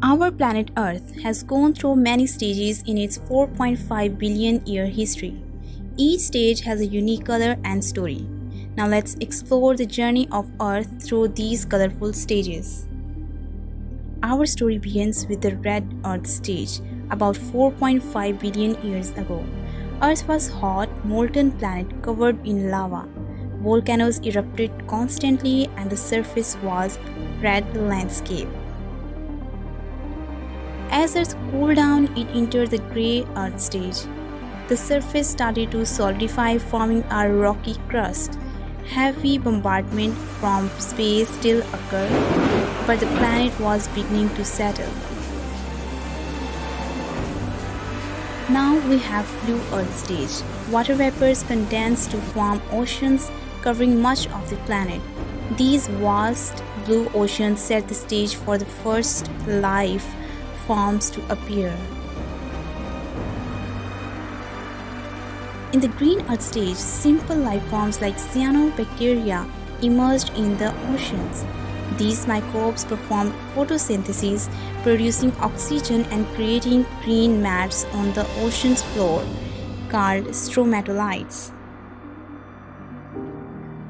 Our planet Earth has gone through many stages in its 4.5 billion year history. Each stage has a unique color and story. Now let's explore the journey of Earth through these colorful stages. Our story begins with the red Earth stage about 4.5 billion years ago. Earth was a hot, molten planet covered in lava. Volcanoes erupted constantly and the surface was red landscape. As Earth cooled down, it entered the grey Earth stage. The surface started to solidify, forming a rocky crust. Heavy bombardment from space still occurred, but the planet was beginning to settle. Now we have blue Earth stage. Water vapors condense to form oceans covering much of the planet. These vast blue oceans set the stage for the first life forms to appear. In the green Earth stage, simple life forms like cyanobacteria emerged in the oceans. These microbes performed photosynthesis, producing oxygen and creating green mats on the ocean's floor, called stromatolites.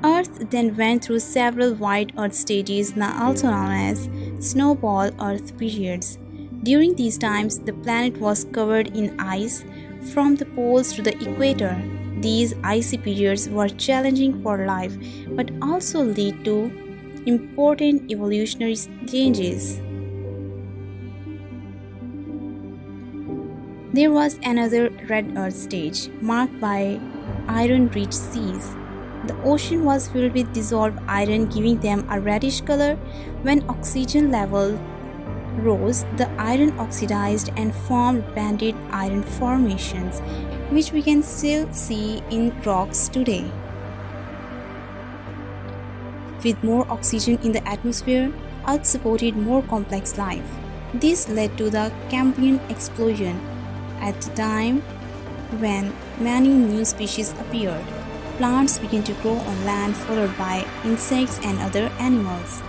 Earth then went through several white Earth stages, now also known as snowball Earth periods. During these times, the planet was covered in ice from the poles to the equator. These icy periods were challenging for life but also lead to important evolutionary changes. There was another red Earth stage marked by iron-rich seas. The ocean was filled with dissolved iron, giving them a reddish color. When oxygen levels rose, the iron oxidized and formed banded iron formations, which we can still see in rocks today. With more oxygen in the atmosphere, Earth supported more complex life. This led to the Cambrian explosion, at the time when many new species appeared. Plants began to grow on land, followed by insects and other animals.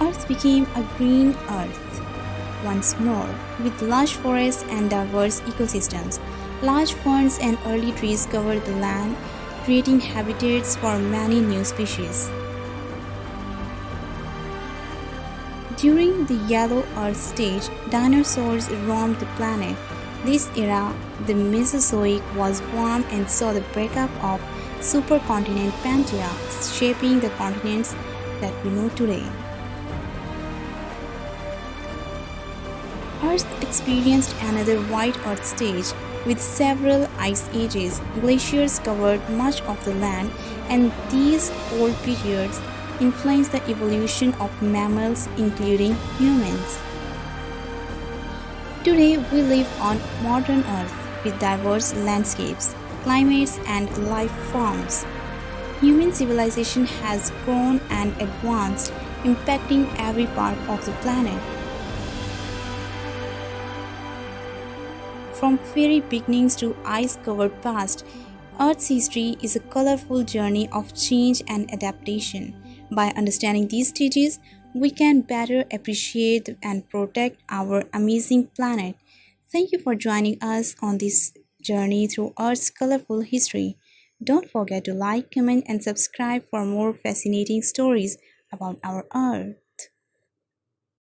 Earth became a green Earth once more, with lush forests and diverse ecosystems. Large ferns and early trees covered the land, creating habitats for many new species. During the yellow Earth stage, dinosaurs roamed the planet. This era, the Mesozoic, was born and saw the breakup of supercontinent Pangaea, shaping the continents that we know today. Earth experienced another white Earth stage with several ice ages. Glaciers covered much of the land, and these cold periods influenced the evolution of mammals, including humans. Today, we live on modern Earth with diverse landscapes, climates, and life forms. Human civilization has grown and advanced, impacting every part of the planet. From fairy beginnings to ice-covered past, Earth's history is a colorful journey of change and adaptation. By understanding these stages, we can better appreciate and protect our amazing planet. Thank you for joining us on this journey through Earth's colorful history. Don't forget to like, comment, and subscribe for more fascinating stories about our Earth.